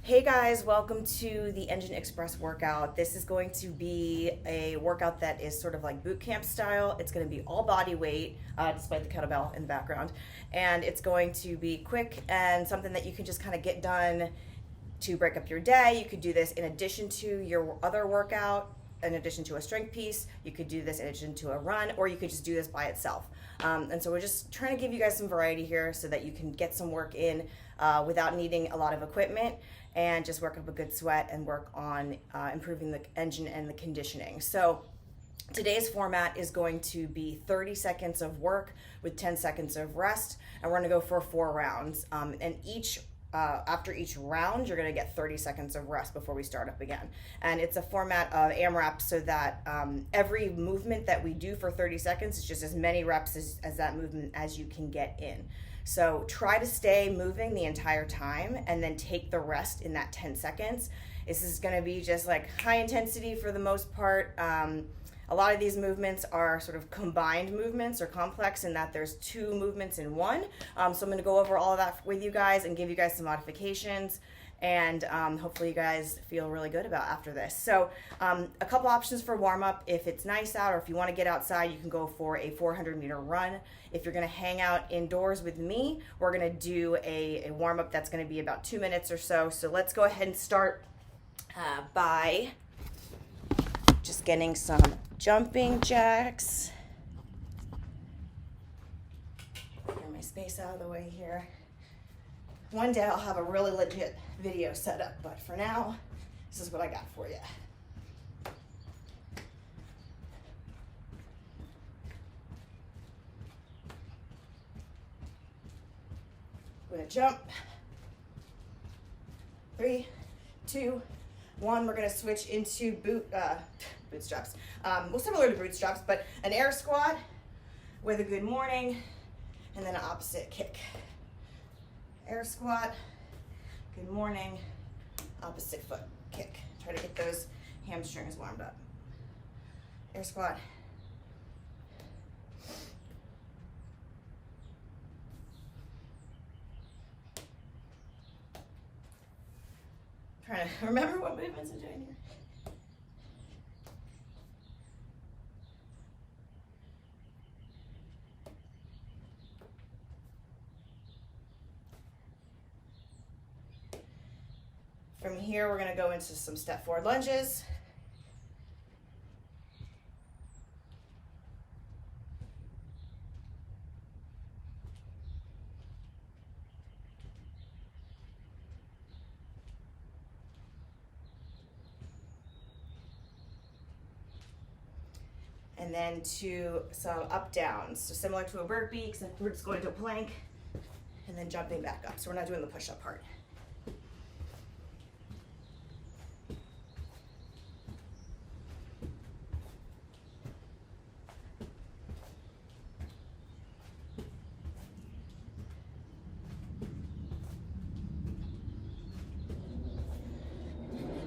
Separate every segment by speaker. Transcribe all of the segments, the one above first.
Speaker 1: Hey guys, welcome to the Engine Express workout. This is going to be a workout that is sort of like boot camp style. It's going to be all body weight, despite the kettlebell in the background. And it's going to be quick and something that you can just kind of get done to break up your day. You could do this in addition to your other workout, in addition to a strength piece. You could do this in addition to a run, or you could just do this by itself. And so we're just trying to give you guys some variety here so that you can get some work in without needing a lot of equipment, and just work up a good sweat and work on improving the engine and the conditioning. So today's format is going to be 30 seconds of work with 10 seconds of rest, and we're going to go for 4 rounds. And after each round, you're going to get 30 seconds of rest before we start up again. And it's a format of AMRAP so that every movement that we do for 30 seconds is just as many reps as that movement as you can get in. So try to stay moving the entire time and then take the rest in that 10 seconds. This is going to be just like high intensity for the most part. A lot of these movements are sort of combined movements or complex in that there's 2 movements in one. So I'm going to go over all of that with you guys and give you guys some modifications, and hopefully you guys feel really good about after this. So a couple options for warm up. If it's nice out or if you want to get outside, you can go for a 400-meter run. If you're going to hang out indoors with me, we're going to do a warm up that's going to be about 2 minutes or so. So let's go ahead and start by just getting some jumping jacks. Clear my space out of the way here. One day I'll have a really legit video set up, but for now, this is what I got for you. We're gonna jump. 3, 2, 1. We're gonna switch into bootstraps. Well, similar to bootstraps, but an air squat with a good morning, and then an opposite kick. Air squat, good morning, opposite foot kick. Try to get those hamstrings warmed up. Air squat. Trying to remember what movements I'm doing here. From here, we're going to go into some step forward lunges. And then to some up downs. So similar to a burpee, except we're just going to a plank and then jumping back up. So we're not doing the push-up part.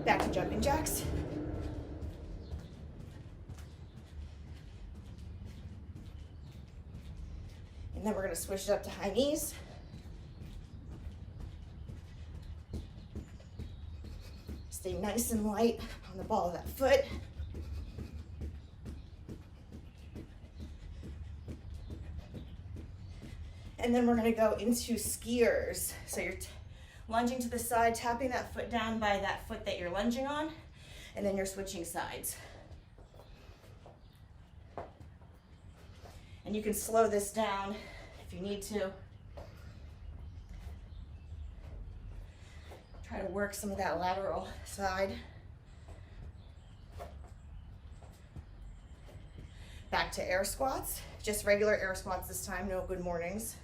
Speaker 1: Back to jumping jacks. And then we're going to switch it up to high knees. Stay nice and light on the ball of that foot. And then we're going to go into skiers. So you're lunging to the side, tapping that foot down by that foot that you're lunging on, and then you're switching sides. And you can slow this down if you need to. Try to work some of that lateral side. Back to air squats, just regular air squats this time, no good mornings.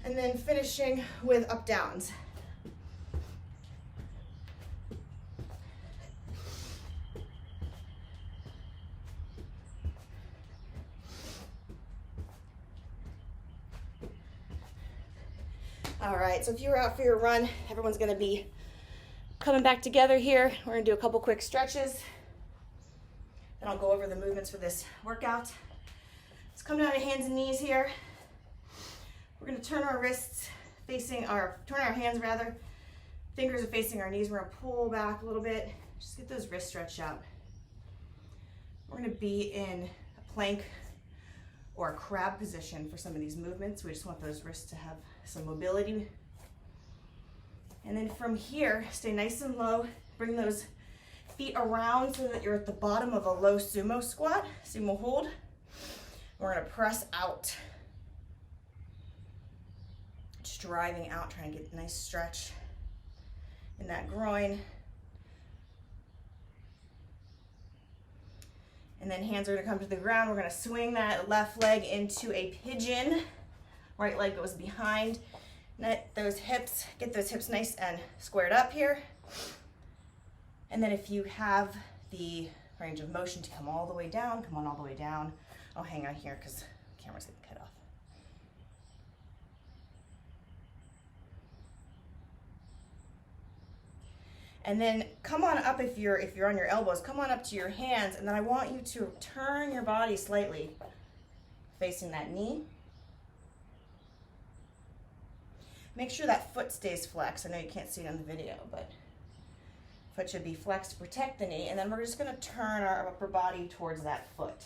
Speaker 1: And then finishing with up downs. All right, so if you're out for your run, everyone's gonna be coming back together here. We're gonna do a couple quick stretches. and I'll go over the movements for this workout. Let's come down to hands and knees here. We're gonna turn our wrists turn our hands rather. Fingers are facing our knees. We're gonna pull back a little bit. Just get those wrists stretched out. We're gonna be in a plank or a crab position for some of these movements. We just want those wrists to have some mobility. And then from here, stay nice and low. Bring those feet around so that you're at the bottom of a low sumo squat, sumo hold. We're gonna press out. Just driving out, trying to get a nice stretch in that groin. And then hands are gonna come to the ground. We're gonna swing that left leg into a pigeon. Right leg goes behind. Get those hips nice and squared up here. And then if you have the range of motion to come all the way down, come on all the way down. I'll hang on here because the camera's getting cut off. And then come on up if you're on your elbows, come on up to your hands, and then I want you to turn your body slightly facing that knee. Make sure that foot stays flexed. I know you can't see it on the video, but foot should be flexed to protect the knee, and then we're just gonna turn our upper body towards that foot.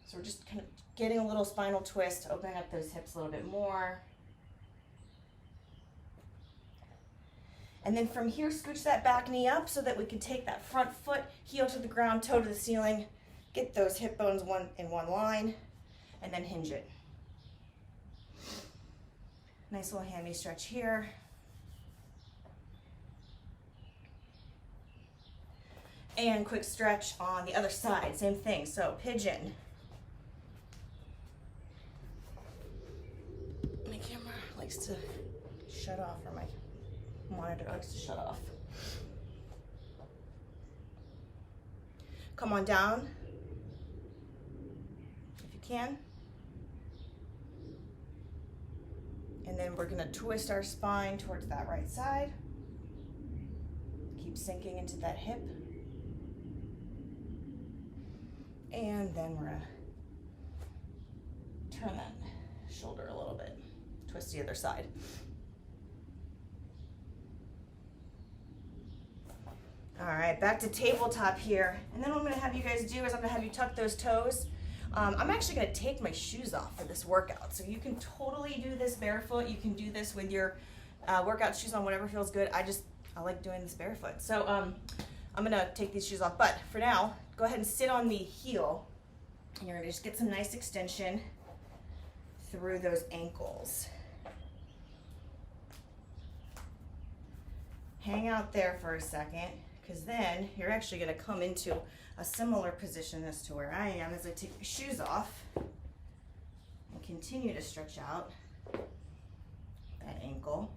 Speaker 1: So we're just kind of getting a little spinal twist, opening up those hips a little bit more. And then from here, scooch that back knee up so that we can take that front foot, heel to the ground, toe to the ceiling, get those hip bones in one line, and then hinge it. Nice little hammy stretch here. And quick stretch on the other side, same thing. So pigeon. My camera likes to shut off, or my monitor likes to shut off. Come on down if you can. And then we're gonna twist our spine towards that right side. Keep sinking into that hip. And then we're gonna turn that shoulder a little bit. Twist the other side. All right, back to tabletop here. And then what I'm gonna have you guys do is I'm gonna have you tuck those toes. I'm actually gonna take my shoes off for this workout. So you can totally do this barefoot. You can do this with your workout shoes on, whatever feels good. I like doing this barefoot. So I'm gonna take these shoes off. But for now, go ahead and sit on the heel. And you're gonna just get some nice extension through those ankles. Hang out there for a second, because then you're actually gonna come into a similar position as to where I am as I take my shoes off and continue to stretch out that ankle.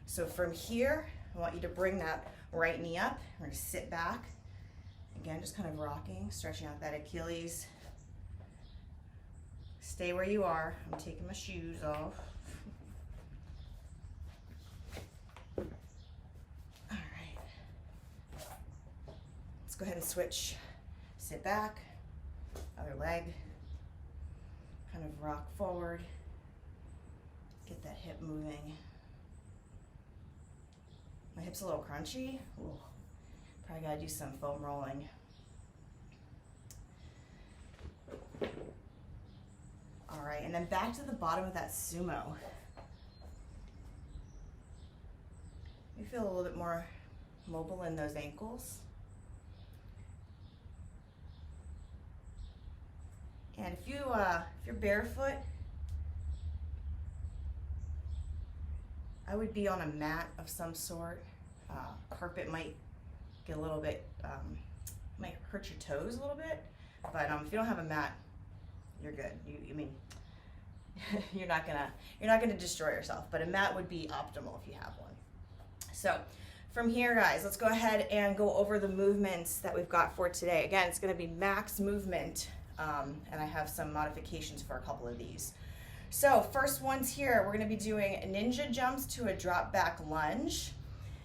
Speaker 1: So from here, I want you to bring that right knee up. We're gonna sit back. Again, just kind of rocking, stretching out that Achilles. Stay where you are. I'm taking my shoes off. All right. Let's go ahead and switch. Sit back, other leg, kind of rock forward, get that hip moving. My hip's a little crunchy. Ooh, probably gotta do some foam rolling. All right, and then back to the bottom of that sumo. You feel a little bit more mobile in those ankles. And if you're barefoot, I would be on a mat of some sort. Carpet might get a little bit, might hurt your toes a little bit. But if you don't have a mat, you're good. You're not gonna destroy yourself. But a mat would be optimal if you have one. So from here, guys, let's go ahead and go over the movements that we've got for today. Again, it's gonna be max movement. And I have some modifications for a couple of these. So first ones here, we're gonna be doing ninja jumps to a drop back lunge.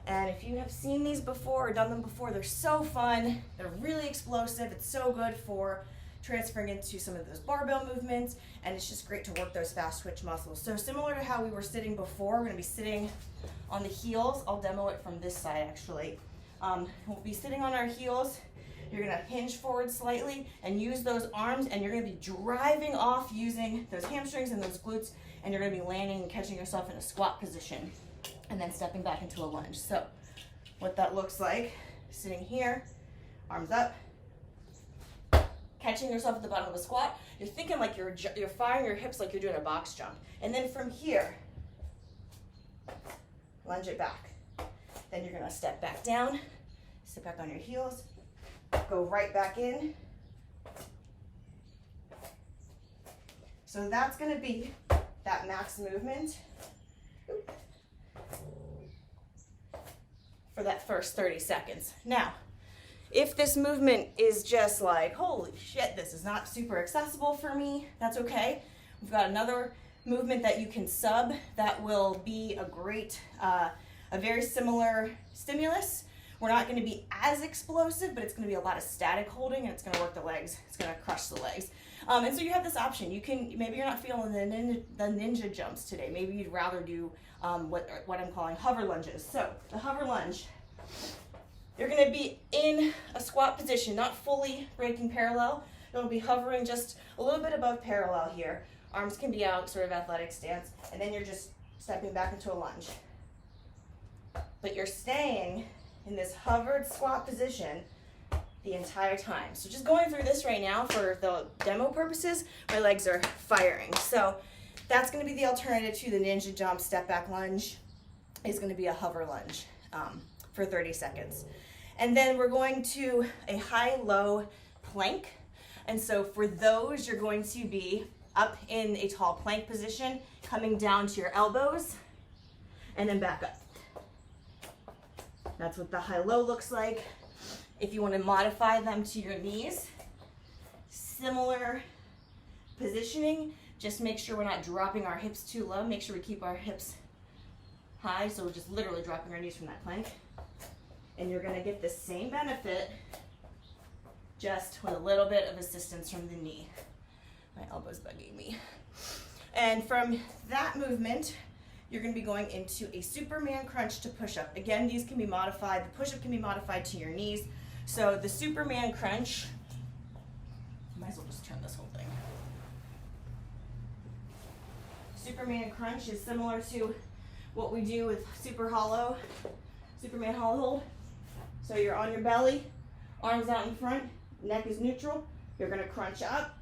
Speaker 1: And if you have seen these before or done them before, they're so fun. They're really explosive. It's so good for transferring into some of those barbell movements, and it's just great to work those fast twitch muscles. So similar to how we were sitting before, we're gonna be sitting on the heels. I'll demo it from this side actually. We'll be sitting on our heels. You're gonna hinge forward slightly and use those arms, and you're gonna be driving off using those hamstrings and those glutes, and you're gonna be landing and catching yourself in a squat position and then stepping back into a lunge. So what that looks like, sitting here, arms up, catching yourself at the bottom of a squat. You're thinking like you're firing your hips like you're doing a box jump. And then from here, lunge it back. Then you're gonna step back down, sit back on your heels, go right back in. So that's gonna be that max movement for that first 30 seconds. Now, if this movement is just like, holy shit, this is not super accessible for me, that's okay. We've got another movement that you can sub that will be a great, a very similar stimulus. We're not gonna be as explosive, but it's gonna be a lot of static holding, and it's gonna work the legs. It's gonna crush the legs. And so you have this option. You can, maybe you're not feeling the ninja jumps today. Maybe you'd rather do what I'm calling hover lunges. So the hover lunge, you're gonna be in a squat position, not fully breaking parallel. You'll be hovering just a little bit above parallel here. Arms can be out, sort of athletic stance, and then you're just stepping back into a lunge. But you're staying in this hovered squat position the entire time. So just going through this right now for the demo purposes, my legs are firing. So that's gonna be the alternative to the ninja jump step back lunge, is gonna be a hover lunge for 30 seconds. And then we're going to a high-low plank. And so for those, you're going to be up in a tall plank position, coming down to your elbows, and then back up. That's what the high-low looks like. If you want to modify them to your knees, similar positioning, just make sure we're not dropping our hips too low. Make sure we keep our hips high, so we're just literally dropping our knees from that plank. And you're gonna get the same benefit, just with a little bit of assistance from the knee. My elbow's bugging me. And from that movement, you're gonna be going into a Superman crunch to push-up. Again, these can be modified. The push-up can be modified to your knees. So the Superman crunch, might as well just turn this whole thing. Superman crunch is similar to what we do with Superman hollow hold. So you're on your belly, arms out in front, neck is neutral. You're gonna crunch up,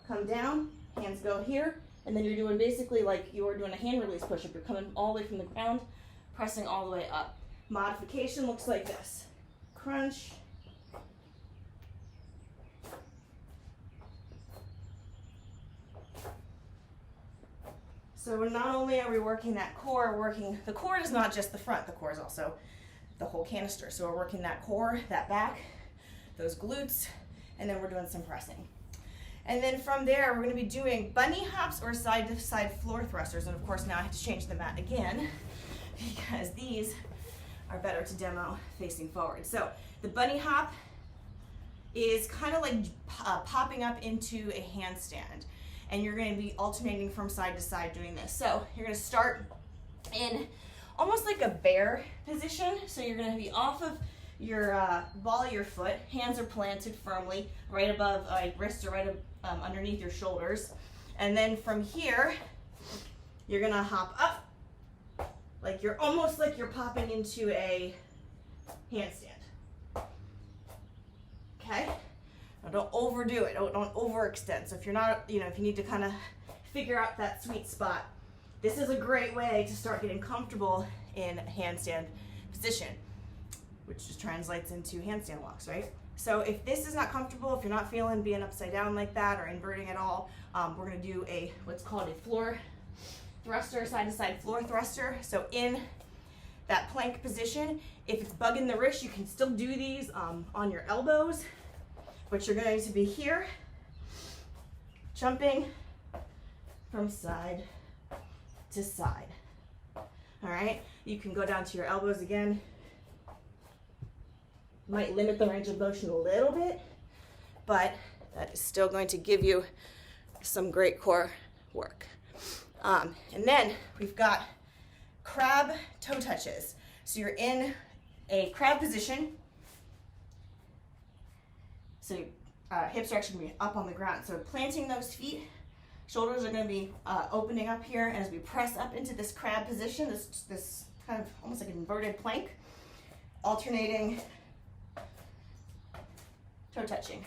Speaker 1: come down, hands go here, and then you're doing basically like you are doing a hand release push-up. You're coming all the way from the ground, pressing all the way up. Modification looks like this. Crunch. So not only are we working that core, the core is not just the front, the core is also the whole canister. So we're working that core, that back, those glutes, and then we're doing some pressing. And then from there, we're gonna be doing bunny hops or side-to-side floor thrusters. And of course, now I have to change the mat again because these are better to demo facing forward. So the bunny hop is kind of like popping up into a handstand. And you're gonna be alternating from side to side doing this. So you're gonna start in almost like a bear position. So you're gonna be off of your ball of your foot, hands are planted firmly right above wrists or right underneath your shoulders. And then from here, you're gonna hop up, like you're almost like you're popping into a handstand. Okay? Now don't overdo it, don't overextend. So if you're not, if you need to kind of figure out that sweet spot, this is a great way to start getting comfortable in a handstand position, which just translates into handstand walks, right? So if this is not comfortable, if you're not feeling being upside down like that or inverting at all, we're gonna do what's called a floor thruster, side to side floor thruster. So in that plank position, if it's bugging the wrist, you can still do these on your elbows, but you're going to be here, jumping from side to side. All right, you can go down to your elbows again Might limit the range of motion a little bit, but that is still going to give you some great core work. And then we've got crab toe touches. So you're in a crab position. So hips are actually going to be up on the ground. So planting those feet, shoulders are going to be opening up here. And as we press up into this crab position, this kind of almost like an inverted plank, alternating toe touching.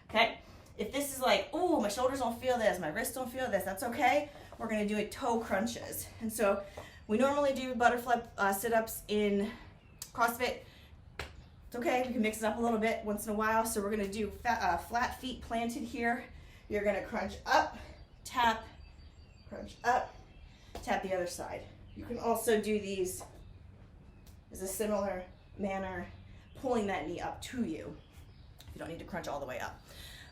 Speaker 1: Okay? If this is like, oh, my shoulders don't feel this, my wrists don't feel this, that's okay. We're going to do toe crunches. And so we normally do butterfly sit-ups in CrossFit. It's okay, we can mix it up a little bit once in a while. So we're going to do flat feet planted here. You're going to crunch up, tap, crunch up, tap the other side. You can also do these as a similar manner, pulling that knee up to you. You don't need to crunch all the way up.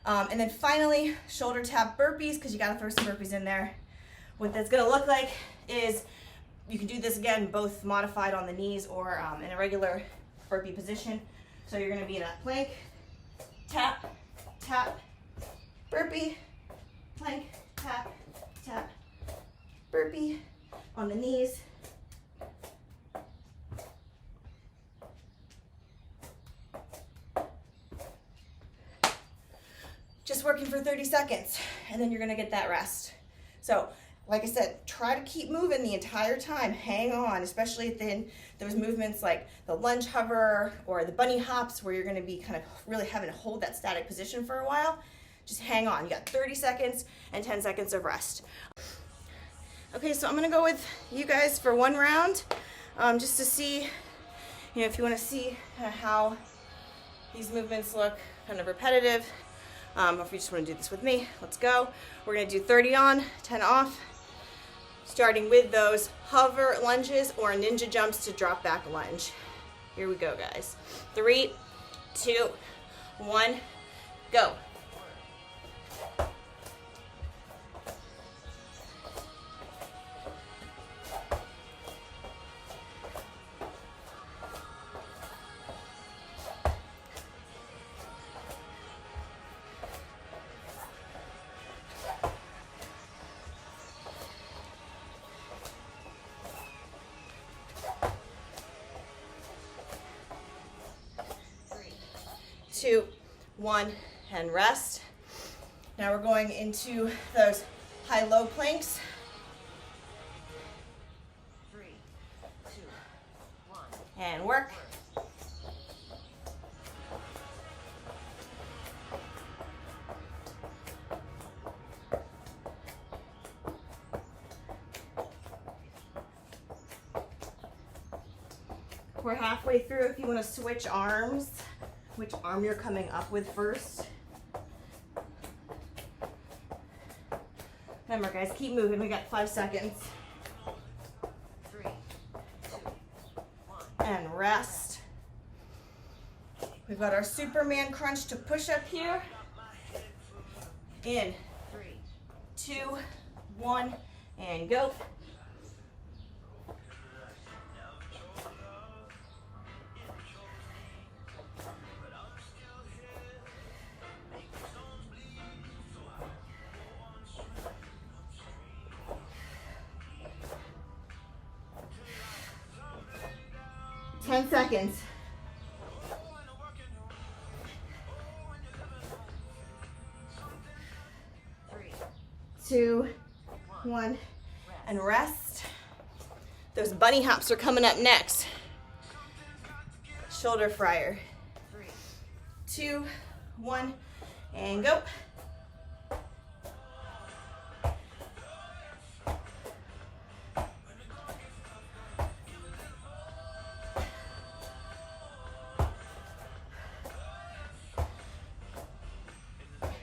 Speaker 1: And then finally, shoulder tap burpees, because you got to throw some burpees in there. What that's going to look like is you can do this again, both modified on the knees or in a regular burpee position. So you're going to be in a plank, tap, tap, burpee, plank, tap, tap, burpee on the knees. Just working for 30 seconds, and then you're gonna get that rest. So, like I said, try to keep moving the entire time. Hang on, especially in those movements like the lunge hover or the bunny hops where you're gonna be kind of really having to hold that static position for a while. Just hang on. You got 30 seconds and 10 seconds of rest. Okay, so I'm gonna go with you guys for one round, just to see, if you wanna see how these movements look kind of repetitive. Or if you just want to do this with me, let's go. We're going to do 30 on, 10 off, starting with those hover lunges or ninja jumps to drop back lunge. Here we go, guys. 3, 2, 1, go. Two, one, and rest. Now we're going into those high-low planks. 3, 2, 1, and work. We're halfway through. If you want to switch arms, which arm you're coming up with first. Remember, guys, keep moving. We got 5 seconds. 3, 2, 1. And rest. We've got our Superman crunch to push up here. In 3, 2, 1, and go. Seconds. 3, 2, 1, and rest. Those bunny hops are coming up next. Shoulder fryer. 3, 2, 1, and go.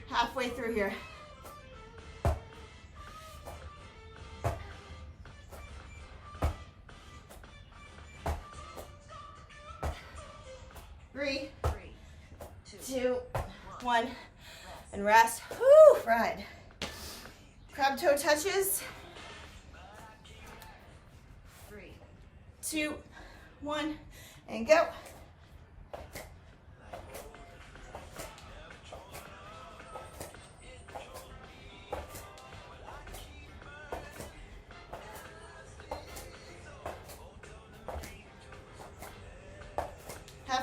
Speaker 1: Halfway through here. 3, 2, 1, and rest. Whoo, fried. Crab toe touches. 3, 2, 1, and go.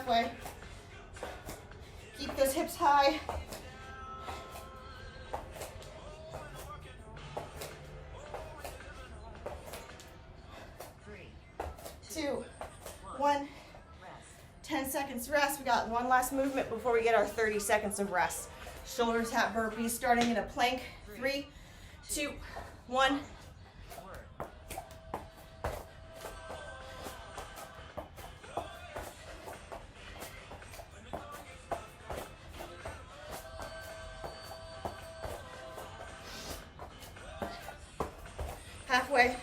Speaker 1: halfway. Keep those hips high. Two, one, 10 seconds rest. We got one last movement before we get our 30 seconds of rest. Shoulder tap burpees starting in a plank. 3, 2, 1. Halfway.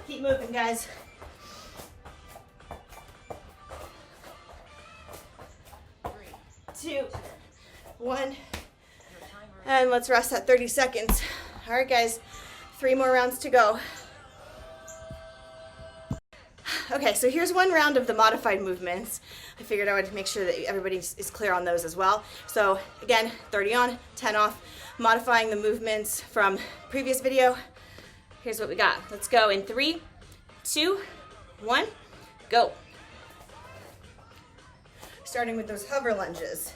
Speaker 1: Keep moving, guys. Two, one, and let's rest at 30 seconds. All right, guys, 3 more rounds to go. Okay, so here's one round of the modified movements. I figured I would make sure that everybody is clear on those as well. So again, 30 on, 10 off, modifying the movements from previous video. Here's what we got. Let's go in 3, 2, 1, go. Starting with those hover lunges.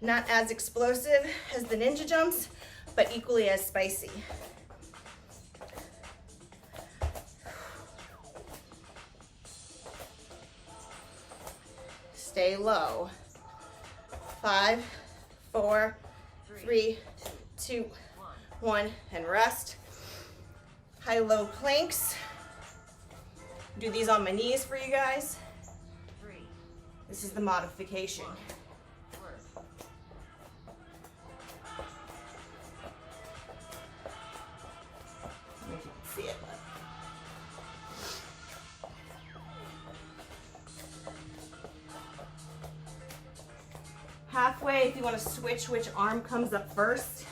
Speaker 1: Not as explosive as the ninja jumps, but equally as spicy. Stay low. 5, 4, 3, 2, 1, and rest. High-low planks. Do these on my knees for you guys. This is the modification. If you can see it. Halfway, if you want to switch which arm comes up first.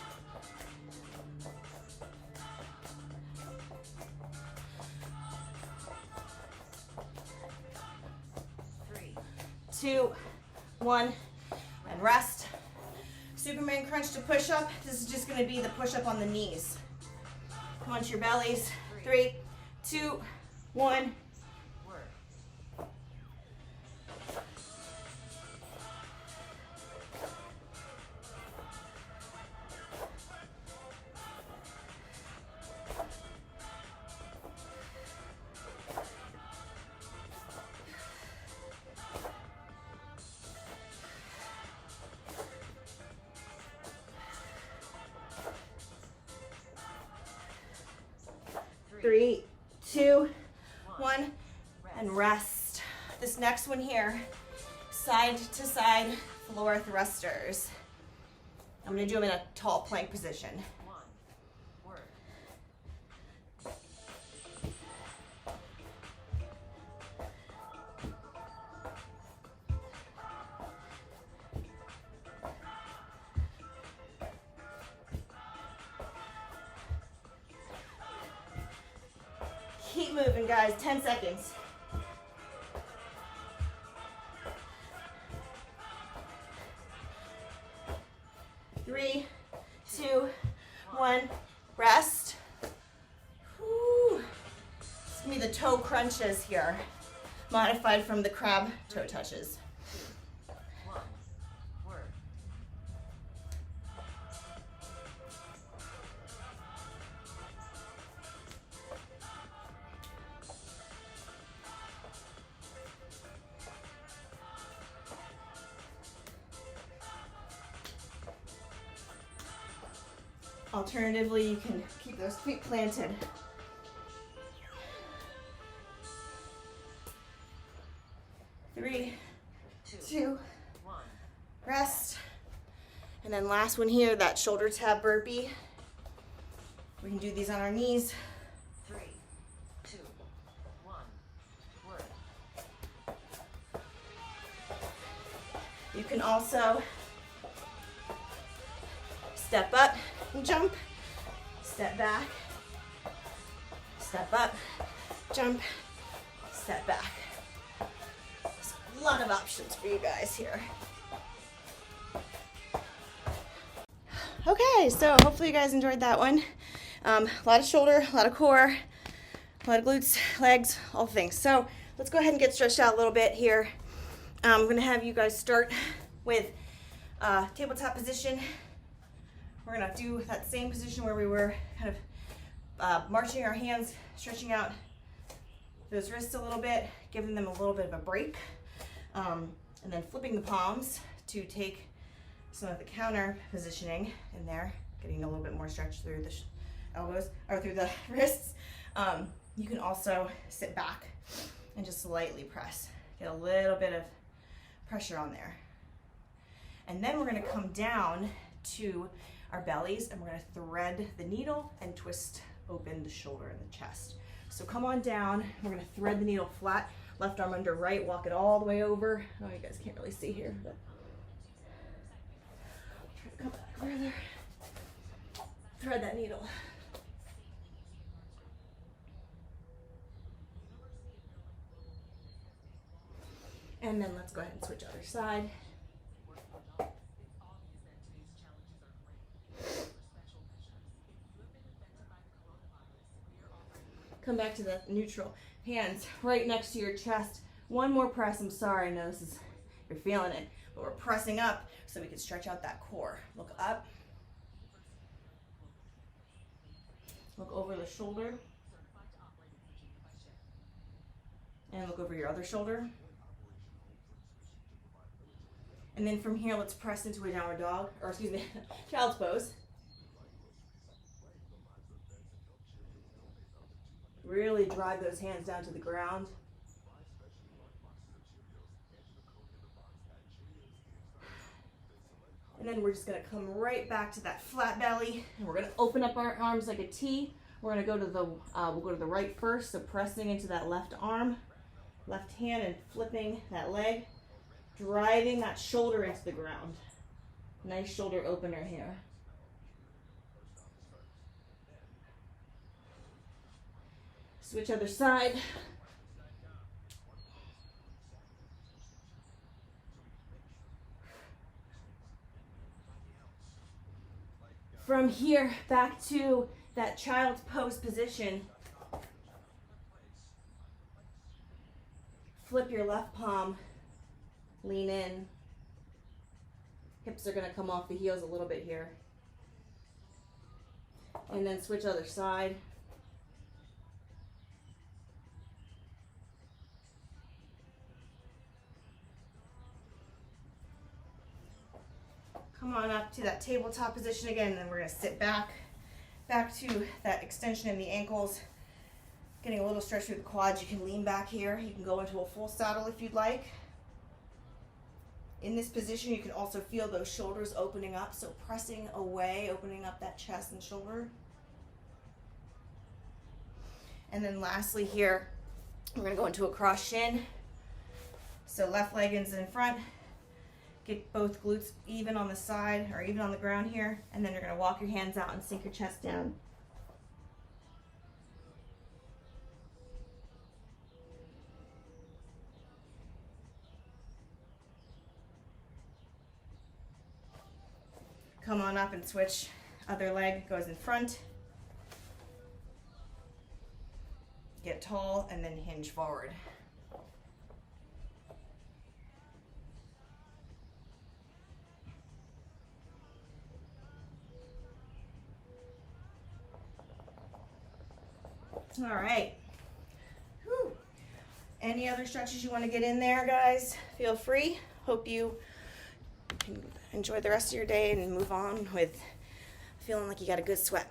Speaker 1: Two, 1, and rest. Superman crunch to push up. This is just going to be the push up on the knees. Come onto your bellies. 3, 2, 1. 3, 2, 1, and rest. This next one here, side to side floor thrusters. I'm going to do them in a tall plank position. Keep moving, guys. 10 seconds. Three, 2, 1. Rest. Whew. It's gonna be the toe crunches here, modified from the crab toe touches. Alternatively, you can keep those feet planted. Three, 2, 1. Rest. And then last one here, that shoulder tab burpee. We can do these on our knees. 3, 2, 1. Work. You can also step up and jump, step back, step up, jump, step back. There's a lot of options for you guys here. Okay, so hopefully you guys enjoyed that one. A lot of shoulder, a lot of core, a lot of glutes, legs, all things. So let's go ahead and get stretched out a little bit here. I'm going to have you guys start with tabletop position. We're going to do that same position where we were kind of marching our hands, stretching out those wrists a little bit, giving them a little bit of a break, and then flipping the palms to take some of the counter positioning in there, getting a little bit more stretch through the elbows or through the wrists. You can also sit back and just slightly press, get a little bit of pressure on there. And then we're going to come down to our bellies and we're going to thread the needle and twist open the shoulder and the chest. So come on down, we're going to thread the needle flat, left arm under right, walk it all the way over. Oh, you guys can't really see here, but try to come back further. Thread that needle. And then let's go ahead and switch other side. Come back to the neutral. Hands right next to your chest. One more press. I'm sorry, I know you're feeling it, but we're pressing up so we can stretch out that core. Look up. Look over the shoulder. And look over your other shoulder. And then from here, let's press into a downward dog, or excuse me, child's pose. Really drive those hands down to the ground. And then we're just gonna come right back to that flat belly, and we're gonna open up our arms like a T. We're gonna go to the, we'll go to the right first, so pressing into that left arm, left hand, and flipping that leg, driving that shoulder into the ground. Nice shoulder opener here. Switch other side. From here, back to that child's pose position. Flip your left palm, lean in. Hips are gonna come off the heels a little bit here. And then switch other side. Come on up to that tabletop position again, and then we're gonna sit back to that extension in the ankles, getting a little stretch through the quads. You can lean back here. You can go into a full saddle if you'd like. In this position, you can also feel those shoulders opening up, so pressing away, opening up that chest and shoulder. And then lastly here, we're gonna go into a cross shin. So left leg is in front. Get both glutes even on the side or even on the ground here, and then you're going to walk your hands out and sink your chest down. Come on up and switch. Other leg goes in front. Get tall and then hinge forward. All right. Whew. Any other stretches you want to get in there, guys? Feel free. Hope you can enjoy the rest of your day and move on with feeling like you got a good sweat.